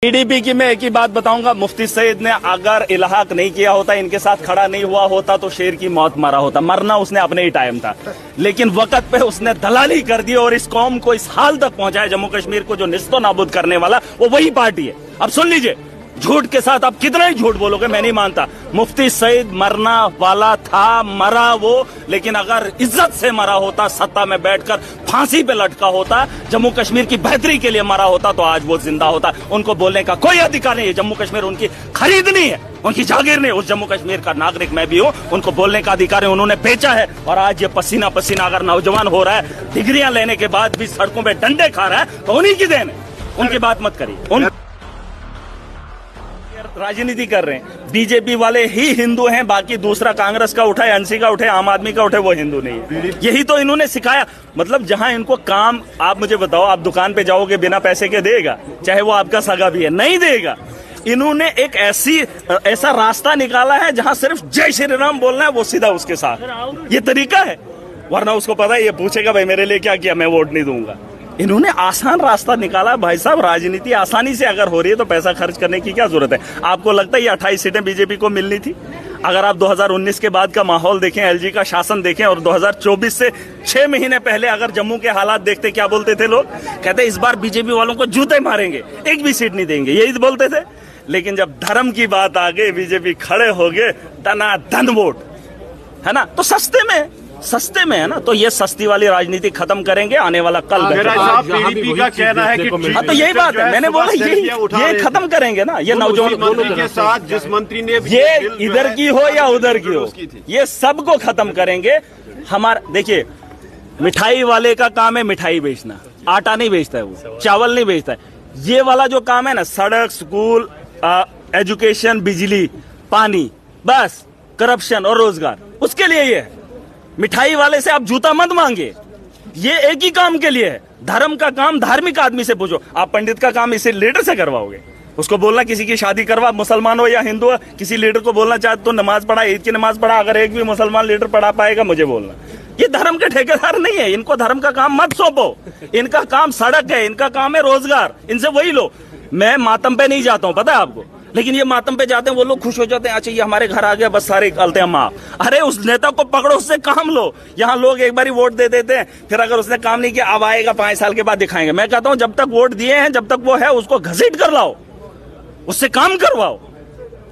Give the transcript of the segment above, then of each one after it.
PDP की मैं एक ही बात बताऊंगा, मुफ्ती सईद ने अगर इल्हाक नहीं किया होता, इनके साथ खड़ा नहीं हुआ होता तो शेर की मौत मरा होता। मरना उसने अपने ही टाइम था, लेकिन वक्त पे उसने दलाली कर दी और इस कौम को इस हाल तक पहुंचाया, जम्मू कश्मीर को जो निस्तो नाबूद करने वाला वो वही पार्टी है। अब सुन लीजिए, झूठ के साथ आप कितना ही झूठ बोलोगे, मैं नहीं मानता। मुफ्ती सईद मरना वाला था, मरा वो, लेकिन अगर इज्जत से मरा होता, सत्ता में बैठकर फांसी पे लटका होता, जम्मू कश्मीर की बेहतरी के लिए मरा होता, तो आज वो जिंदा होता। उनको बोलने का कोई अधिकार नहीं है। जम्मू कश्मीर उनकी खरीदनी है, उनकी जागीर नहीं। उस जम्मू कश्मीर का नागरिक मैं भी हूँ, उनको बोलने का अधिकार है। उन्होंने बेचा है और आज ये पसीना पसीना अगर नौजवान हो रहा है, डिग्रियां लेने के बाद भी सड़कों पे डंडे खा रहा है, तो उन्हीं की देन है। उनकी बात मत करिए। राजनीति कर रहे हैं, बीजेपी वाले ही हिंदू हैं, बाकी दूसरा कांग्रेस का उठे, एनसी का उठे, आम आदमी का उठे, वो हिंदू नहीं है। यही तो इन्होंने सिखाया। मतलब जहां इनको काम, आप मुझे बताओ, आप दुकान पे जाओगे बिना पैसे के देगा, चाहे वो आपका सगा भी है, नहीं देगा। इन्होंने एक ऐसा रास्ता निकाला है जहां सिर्फ जय श्री राम बोलना है, वो सीधा उसके साथ। ये तरीका है, वरना उसको पता है ये पूछेगा भाई मेरे लिए क्या किया, मैं वोट नहीं दूंगा। इन्होंने आसान रास्ता निकाला। भाई साहब, राजनीति आसानी से अगर हो रही है तो पैसा खर्च करने की क्या जरूरत है? आपको लगता है ये 28 सीटें बीजेपी को मिलनी थी? अगर आप 2019 के बाद का माहौल देखें, एलजी का शासन देखें, और 2024 से 6 महीने पहले अगर जम्मू के हालात देखते, क्या बोलते थे लोग? कहते इस बार बीजेपी वालों को जूते मारेंगे, एक भी सीट नहीं देंगे, यही बोलते थे। लेकिन जब धर्म की बात आ गई, बीजेपी खड़े हो गए, धनाधन वोट, है ना? तो सस्ते में है ना, तो ये सस्ती वाली राजनीति खत्म करेंगे, आने वाला कल पीडीपी का कहना है कि हाँ, तो यही बात है, मैंने बोला ये खत्म करेंगे ना। ये नौजवान के साथ जिस मंत्री ने ये इधर की हो या उधर की हो, ये सबको खत्म करेंगे। हमारा देखिए, मिठाई वाले का काम है मिठाई बेचना, आटा नहीं बेचता है वो, चावल नहीं बेचता है। ये वाला जो काम है ना, सड़क, स्कूल, एजुकेशन, बिजली, पानी, बस करप्शन और रोजगार, उसके लिए ये है। मिठाई वाले से आप जूता मत मांगे, ये एक ही काम के लिए है। धर्म का काम धार्मिक आदमी से पूछो। आप पंडित का काम इसे लीडर से करवाओगे? उसको बोलना किसी की शादी करवा, मुसलमान हो या हिंदू हो, किसी लीडर को बोलना चाहते तो नमाज पढ़ा, ईद की नमाज पढ़ा। अगर एक भी मुसलमान लीडर पढ़ा पाएगा, मुझे बोलना। ये धर्म के ठेकेदार नहीं है, इनको धर्म का काम मत सौंपो। इनका काम सड़क है, इनका काम है रोजगार, इनसे वही लो। मैं मातम पे नहीं जाता हूँ, पता है आपको, लेकिन ये मातम पे जाते हैं, वो लोग खुश हो जाते हैं, अच्छा ये हमारे घर आ गया, बस सारे गलते हैं माफ। अरे उस नेता को पकड़ो, उससे काम लो। यहाँ लोग एक बार ही वोट दे देते हैं, फिर अगर उसने काम नहीं किया, अब आएगा 5 साल के बाद दिखाएंगे। मैं कहता हूँ जब तक वोट दिए हैं, जब तक वो है, उसको घसीट कर लाओ, उससे काम करवाओ।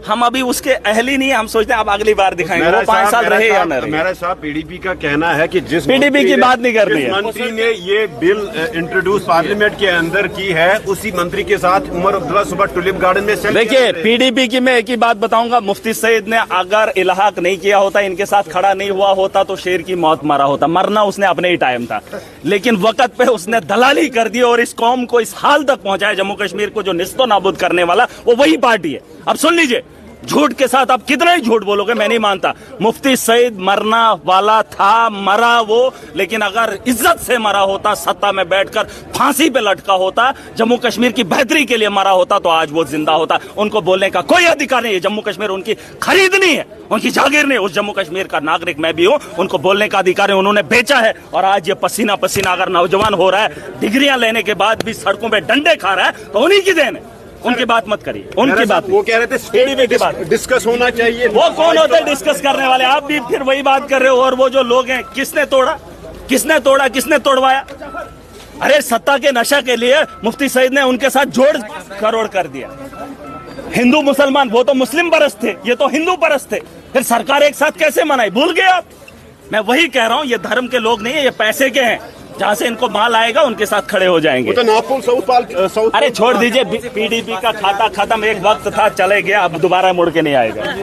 हम अभी उसके अहल ही नहीं है, हम सोचते हैं अब अगली बार दिखाएंगे, वो 5 साल रहे या न रहे। मेरा साहब, पीडीपी का कहना है कि जिस पीडीपी की बात नहीं करनी है, मंत्री ने ये बिल इंट्रोड्यूस पार्लियामेंट के अंदर की है, उसी मंत्री के साथ उमर अब्दुल्ला सुबह टुलिप गार्डन में। देखिए, पीडीपी की मैं एक ही बात बताऊंगा, मुफ्ती सईद ने अगर इल्हाक नहीं किया होता, इनके साथ खड़ा नहीं हुआ होता तो शेर की मौत मरा होता। मरना उसने अपने ही टाइम था, लेकिन वक्त पे उसने दलाली कर दी और इस कौम को इस हाल तक पहुंचाया, जम्मू कश्मीर को जो निस्तो नाबूद करने वाला वो वही पार्टी है। अब सुन लीजिए, झूठ के साथ आप कितना ही झूठ बोलोगे, मैं नहीं मानता। मुफ्ती सईद मरना वाला था, मरा वो, लेकिन अगर इज्जत से मरा होता, सत्ता में बैठकर फांसी पे लटका होता, जम्मू कश्मीर की बेहतरी के लिए मरा होता, तो आज वो जिंदा होता। उनको बोलने का कोई अधिकार नहीं है। जम्मू कश्मीर उनकी खरीदनी है, उनकी जागीर नहीं। उस जम्मू कश्मीर का नागरिक मैं भी हूँ, उनको बोलने का अधिकार है। उन्होंने बेचा है और आज ये पसीना पसीना अगर नौजवान हो रहा है, डिग्रियां लेने के बाद भी सड़कों पे डंडे खा रहा है, तो उन्हीं की देन है। उनकी बात मत करिए, उनकी बात। वो कह रहे थे पीडीपी की बात डिस्कस होना चाहिए। वो कौन होते हैं डिस्कस करने वाले? आप भी फिर वही बात कर रहे हो। और वो जो लोग हैं, किसने तोड़ा, किसने तोड़वाया? अरे सत्ता के नशा के लिए मुफ्ती सईद ने उनके साथ जोड़ करोड़ कर दिया। हिंदू मुसलमान, वो तो मुस्लिम परस्त थे, ये तो हिंदू परस्त थे, फिर सरकार एक साथ कैसे मनाई? भूल गए आप? मैं वही कह रहा हूँ, ये धर्म के लोग नहीं है, ये पैसे के हैं। जहाँ से इनको माल आएगा उनके साथ खड़े हो जाएंगे। तो अरे छोड़ दीजिए, पीडीपी का खाता खत्म, एक वक्त था, चले गया, अब दोबारा मुड़ के नहीं आएगा।